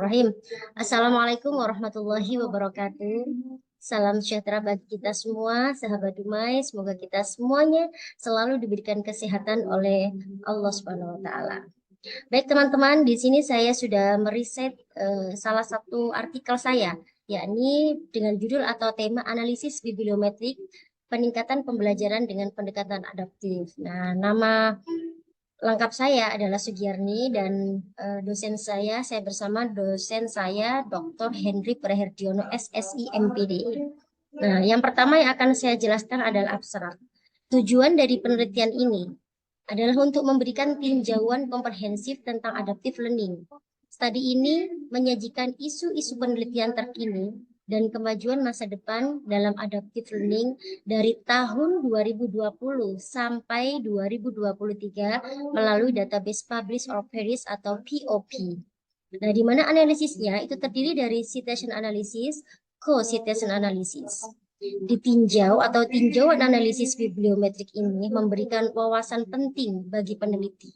Rahim. Assalamualaikum warahmatullahi wabarakatuh. Salam sejahtera bagi kita semua, sahabat Dumai. Semoga kita semuanya selalu diberikan kesehatan oleh Allah Subhanahu wa taala. Baik teman-teman, di sini saya sudah meriset salah satu artikel saya, yakni dengan judul atau tema analisis bibliometrik peningkatan pembelajaran dengan pendekatan adaptif. Nah, nama lengkap saya adalah Sugiyarni dan dosen saya bersama dosen saya Dr. Henry Praherdiono SSI MPD. Nah, yang pertama yang akan saya jelaskan adalah abstrak. Tujuan dari penelitian ini adalah untuk memberikan tinjauan komprehensif tentang adaptive learning. Studi ini menyajikan isu-isu penelitian terkini dan kemajuan masa depan dalam adaptive learning dari tahun 2020 sampai 2023 melalui database Publish or Perish atau POP. Nah, di mana analisisnya itu terdiri dari citation analysis, co-citation analysis. Ditinjau atau tinjauan analisis bibliometrik ini memberikan wawasan penting bagi peneliti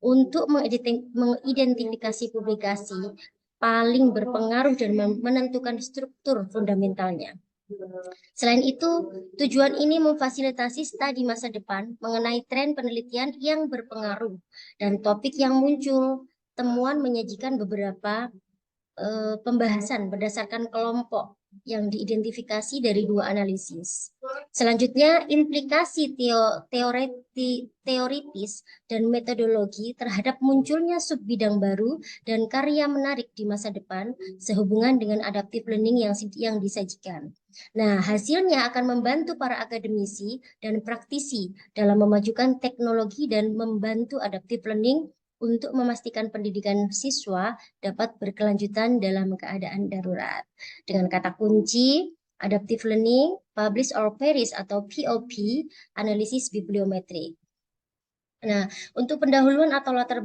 untuk mengidentifikasi publikasi paling berpengaruh dan menentukan struktur fundamentalnya. Selain itu, tujuan ini memfasilitasi studi masa depan mengenai tren penelitian yang berpengaruh dan topik yang muncul. Temuan menyajikan beberapa pembahasan berdasarkan kelompok yang diidentifikasi dari dua analisis. Selanjutnya, implikasi teoritis dan metodologi terhadap munculnya subbidang baru dan karya menarik di masa depan sehubungan dengan adaptive learning yang disajikan. Nah, hasilnya akan membantu para akademisi dan praktisi dalam memajukan teknologi dan membantu adaptive learning untuk memastikan pendidikan siswa dapat berkelanjutan dalam keadaan darurat. Dengan kata kunci, adaptive learning, publish or perish atau POP, analisis bibliometrik. Nah, untuk pendahuluan atau latar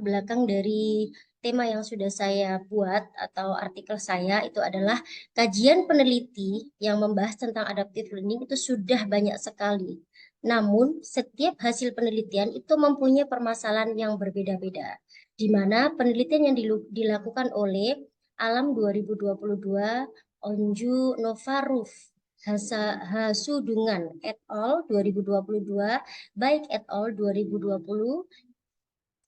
belakang dari tema yang sudah saya buat atau artikel saya itu adalah kajian peneliti yang membahas tentang adaptive learning itu sudah banyak sekali. Namun, setiap hasil penelitian itu mempunyai permasalahan yang berbeda-beda, di mana penelitian yang dilakukan oleh Alam 2022, Onju Novaruf, Hasudungan et al. 2022, Baik et al. 2020,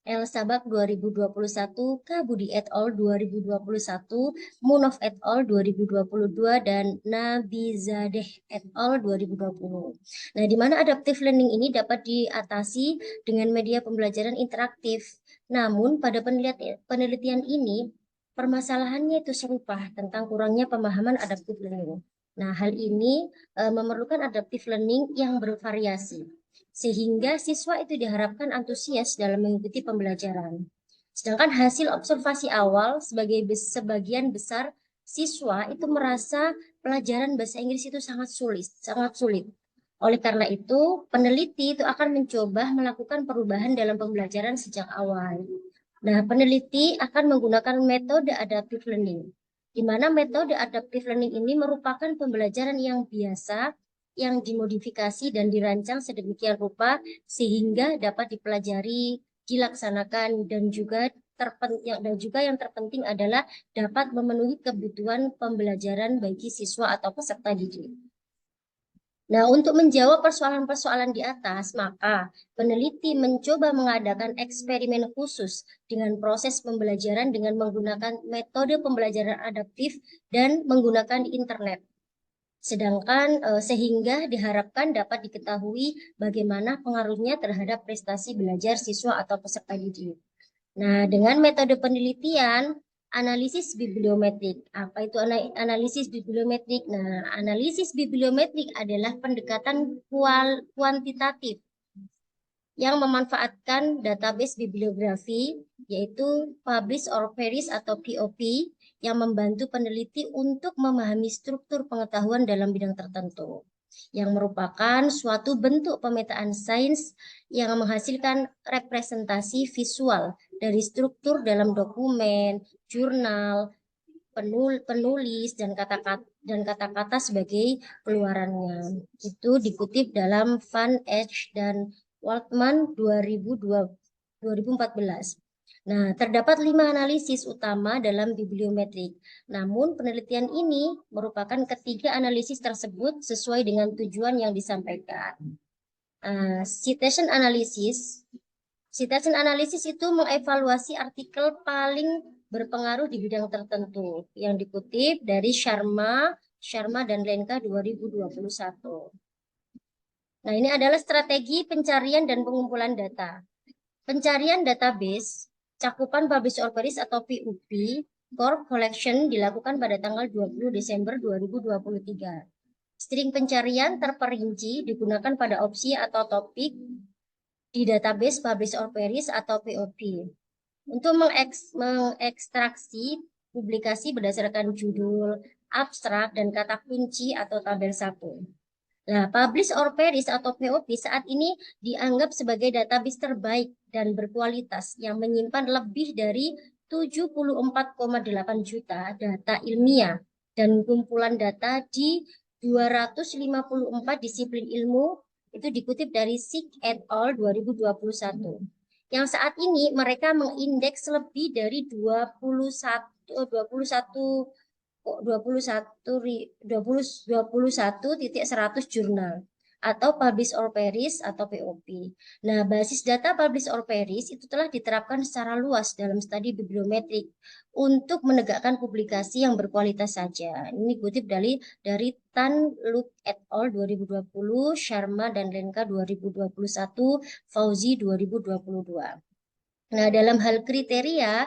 El Sabak 2021, Kabudi et al. 2021, Munov et al. 2022, dan Nabizadeh et al. 2020. Nah, di mana adaptive learning ini dapat diatasi dengan media pembelajaran interaktif. Namun, pada penelitian ini, permasalahannya itu serupa tentang kurangnya pemahaman adaptive learning. Nah, hal ini memerlukan adaptive learning yang bervariasi sehingga siswa itu diharapkan antusias dalam mengikuti pembelajaran. Sedangkan hasil observasi awal sebagian besar siswa itu merasa pelajaran bahasa Inggris itu sangat sulit. Oleh karena itu, peneliti itu akan mencoba melakukan perubahan dalam pembelajaran sejak awal. Nah, peneliti akan menggunakan metode adaptive learning, di mana metode adaptive learning ini merupakan pembelajaran yang biasa yang dimodifikasi dan dirancang sedemikian rupa sehingga dapat dipelajari, dilaksanakan dan juga yang terpenting adalah dapat memenuhi kebutuhan pembelajaran bagi siswa atau peserta didik. Nah, untuk menjawab persoalan-persoalan di atas, maka peneliti mencoba mengadakan eksperimen khusus dengan proses pembelajaran dengan menggunakan metode pembelajaran adaptif dan menggunakan internet. Sedangkan sehingga diharapkan dapat diketahui bagaimana pengaruhnya terhadap prestasi belajar siswa atau peserta didik. Nah, dengan metode penelitian, analisis bibliometrik. Apa itu analisis bibliometrik? Nah, analisis bibliometrik adalah pendekatan kuantitatif yang memanfaatkan database bibliografi, yaitu Publish or Perish atau POP, yang membantu peneliti untuk memahami struktur pengetahuan dalam bidang tertentu, yang merupakan suatu bentuk pemetaan sains yang menghasilkan representasi visual dari struktur dalam dokumen, jurnal, penulis, dan kata-kata sebagai keluarannya. Itu dikutip dalam Van Edge dan Waldman 2014. Nah, terdapat 5 analisis utama dalam bibliometrik. Namun, penelitian ini merupakan ketiga analisis tersebut sesuai dengan tujuan yang disampaikan. Citation analysis. Citation analysis itu mengevaluasi artikel paling berpengaruh di bidang tertentu yang dikutip dari Sharma dan Lenka 2021. Nah, ini adalah strategi pencarian dan pengumpulan data. Pencarian database cakupan Publish or Perish atau PUP Core Collection dilakukan pada tanggal 20 Desember 2023. String pencarian terperinci digunakan pada opsi atau topik di database Publish or Perish atau POP untuk mengekstraksi publikasi berdasarkan judul, abstrak, dan kata kunci atau tabel 1. Nah, Publish or Perish atau POP saat ini dianggap sebagai database terbaik dan berkualitas yang menyimpan lebih dari 74,8 juta data ilmiah dan kumpulan data di 254 disiplin ilmu, itu dikutip dari Sick et al. 2021. Yang saat ini mereka mengindeks lebih dari 21.100 jurnal atau Publish or Perish atau POP. Nah, basis data Publish or Perish itu telah diterapkan secara luas dalam studi bibliometrik untuk menegakkan publikasi yang berkualitas saja. Ini kutip dari Tan Luk et al. 2020, Sharma dan Lenka 2021, Fauzi 2022. Nah, dalam hal kriteria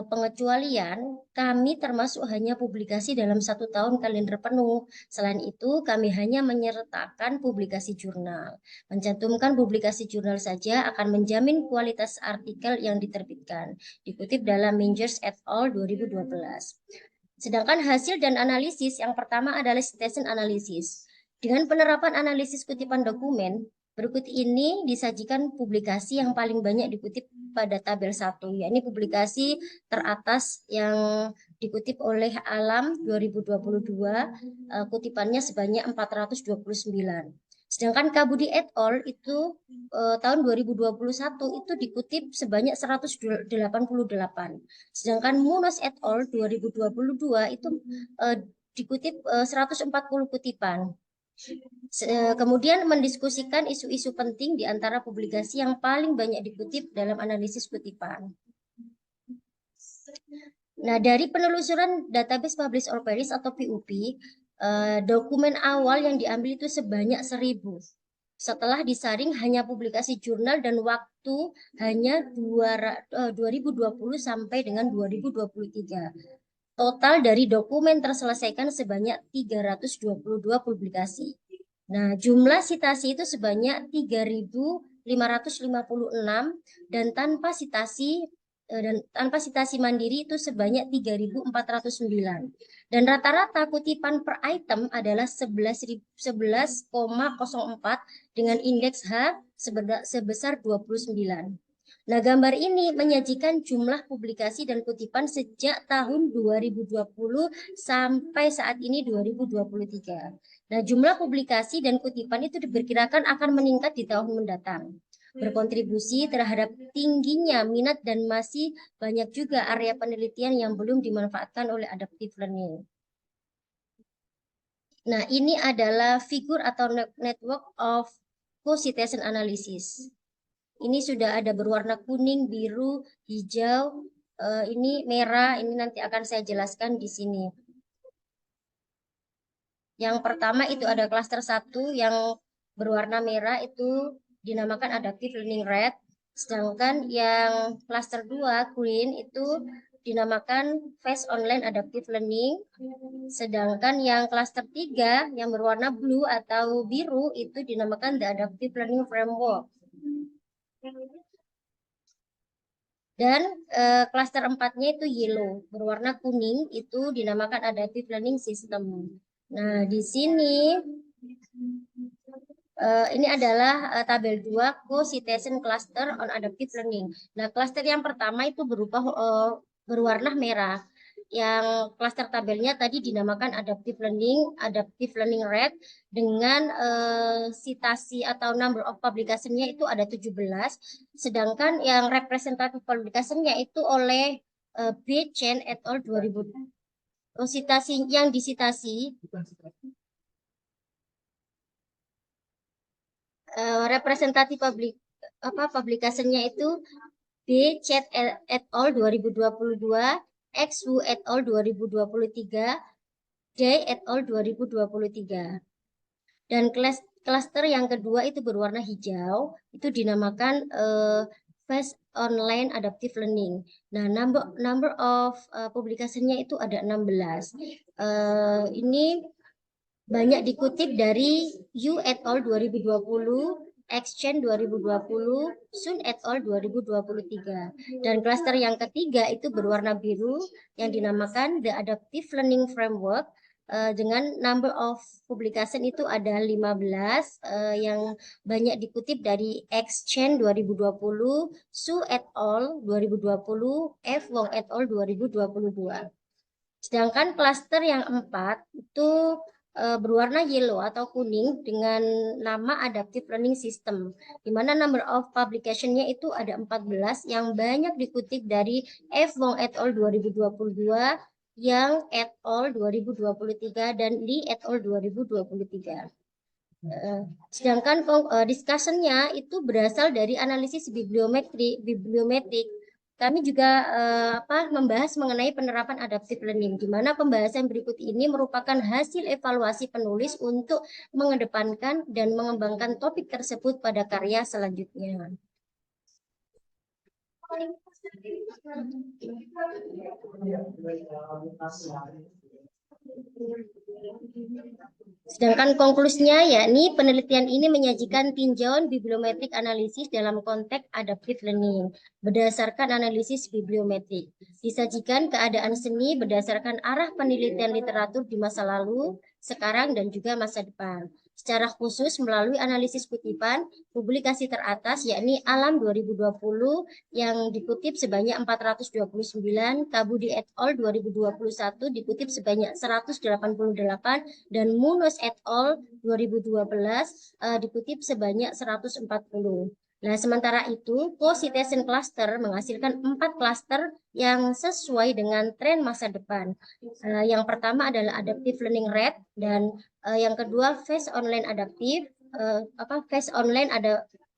pengecualian, kami termasuk hanya publikasi dalam 1 tahun kalender penuh. Selain itu, kami hanya menyertakan publikasi jurnal. Mencantumkan publikasi jurnal saja akan menjamin kualitas artikel yang diterbitkan. Dikutip dalam Mingers et al. 2012. Sedangkan hasil dan analisis yang pertama adalah citation analysis. Dengan penerapan analisis kutipan dokumen, berikut ini disajikan publikasi yang paling banyak dikutip pada tabel 1, yakni publikasi teratas yang dikutip oleh Alam 2022, kutipannya sebanyak 429. Sedangkan Kabudi et al. Itu tahun 2021 itu dikutip sebanyak 188. Sedangkan Munoz et al. 2022 itu dikutip 140 kutipan. Kemudian mendiskusikan isu-isu penting di antara publikasi yang paling banyak dikutip dalam analisis kutipan. Nah, dari penelusuran database Publish or Perish atau PUP, dokumen awal yang diambil itu sebanyak 1.000. Setelah disaring hanya publikasi jurnal dan waktu hanya 2020 sampai dengan 2023. Total dari dokumen terselesaikan sebanyak 322 publikasi. Nah, jumlah citasi itu sebanyak 3.556 dan tanpa citasi mandiri itu sebanyak 3.409. Dan rata-rata kutipan per item adalah 11,04 dengan indeks H sebesar 29. Nah, gambar ini menyajikan jumlah publikasi dan kutipan sejak tahun 2020 sampai saat ini 2023. Nah, jumlah publikasi dan kutipan itu diperkirakan akan meningkat di tahun mendatang, berkontribusi terhadap tingginya minat dan masih banyak juga area penelitian yang belum dimanfaatkan oleh adaptive learning. Nah, ini adalah figur atau network of co-citation analysis. Ini sudah ada berwarna kuning, biru, hijau, ini merah, ini nanti akan saya jelaskan di sini. Yang pertama itu ada klaster 1 yang berwarna merah itu dinamakan adaptive learning rate. Sedangkan yang klaster 2 green itu dinamakan fast online adaptive learning. Sedangkan yang klaster 3 yang berwarna blue atau biru itu dinamakan the adaptive learning framework. Dan klaster 4-nya itu yellow, berwarna kuning, itu dinamakan adaptive learning system. Nah, di sini ini adalah tabel 2 co-citation cluster on adaptive learning. Nah, klaster yang pertama itu berwarna merah. yang klaster tabelnya tadi dinamakan adaptive learning rate dengan citasi atau number of publication-nya itu ada 17, sedangkan yang representative publication-nya itu oleh B. Chen et al. 2000. Citasi yang disitasi representatif publikasinya itu B. Chet et al. 2022, X. Wu et al. 2023, D. et al. 2023. Dan klaster yang kedua itu berwarna hijau, itu dinamakan Fast Online Adaptive Learning. Nah, number of publikasinya itu ada 16. Ini banyak dikutip dari Yu et al. 2020, Exchange 2020, Sun et al. 2023. Dan klaster yang ketiga itu berwarna biru yang dinamakan The Adaptive Learning Framework dengan number of publication itu ada 15 yang banyak dikutip dari Exchange 2020, Su et al. 2020, F. Wong et al. 2022. Sedangkan klaster yang 4 itu berwarna yellow atau kuning dengan nama Adaptive Learning System, di mana number of publication-nya itu ada 14 yang banyak dikutip dari F. Wong et al. 2022, Yang et al. 2023, dan Lee et al. 2023. Sedangkan discussion-nya itu berasal dari analisis bibliometrik. Kami juga membahas mengenai penerapan adaptive learning, di mana pembahasan berikut ini merupakan hasil evaluasi penulis untuk mengedepankan dan mengembangkan topik tersebut pada karya selanjutnya. Sedangkan konklusinya yakni penelitian ini menyajikan tinjauan bibliometrik analisis dalam konteks adaptive learning berdasarkan analisis bibliometrik. Disajikan keadaan seni berdasarkan arah penelitian literatur di masa lalu, sekarang, dan juga masa depan. Secara khusus melalui analisis kutipan, publikasi teratas yakni Alam 2020 yang dikutip sebanyak 429, Kabudi et al. 2021 dikutip sebanyak 188, dan Munoz et al. 2012 dikutip sebanyak 140. Nah, sementara itu, co-citation cluster menghasilkan 4 cluster yang sesuai dengan tren masa depan. Yang pertama adalah adaptive learning rate, dan yang kedua phase online adaptive, phase online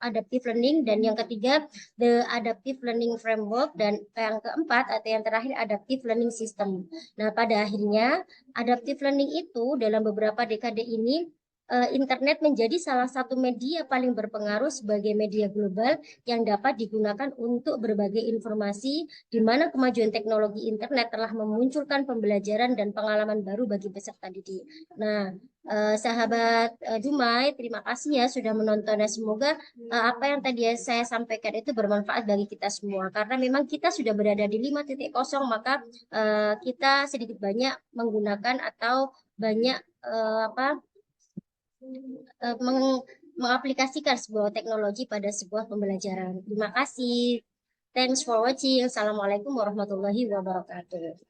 adaptive learning, dan yang ketiga the adaptive learning framework, dan yang keempat atau yang terakhir adaptive learning system. Nah, pada akhirnya adaptive learning itu dalam beberapa dekade ini internet menjadi salah satu media paling berpengaruh sebagai media global yang dapat digunakan untuk berbagai informasi, di mana kemajuan teknologi internet telah memunculkan pembelajaran dan pengalaman baru bagi peserta didik. Nah, sahabat Dumai, terima kasih ya sudah menontonnya. Semoga apa yang tadi saya sampaikan itu bermanfaat bagi kita semua. Karena memang kita sudah berada di 5.0, maka kita sedikit banyak menggunakan atau banyak mengaplikasikan sebuah teknologi pada sebuah pembelajaran. Terima kasih. Thanks for watching. Assalamualaikum warahmatullahi wabarakatuh.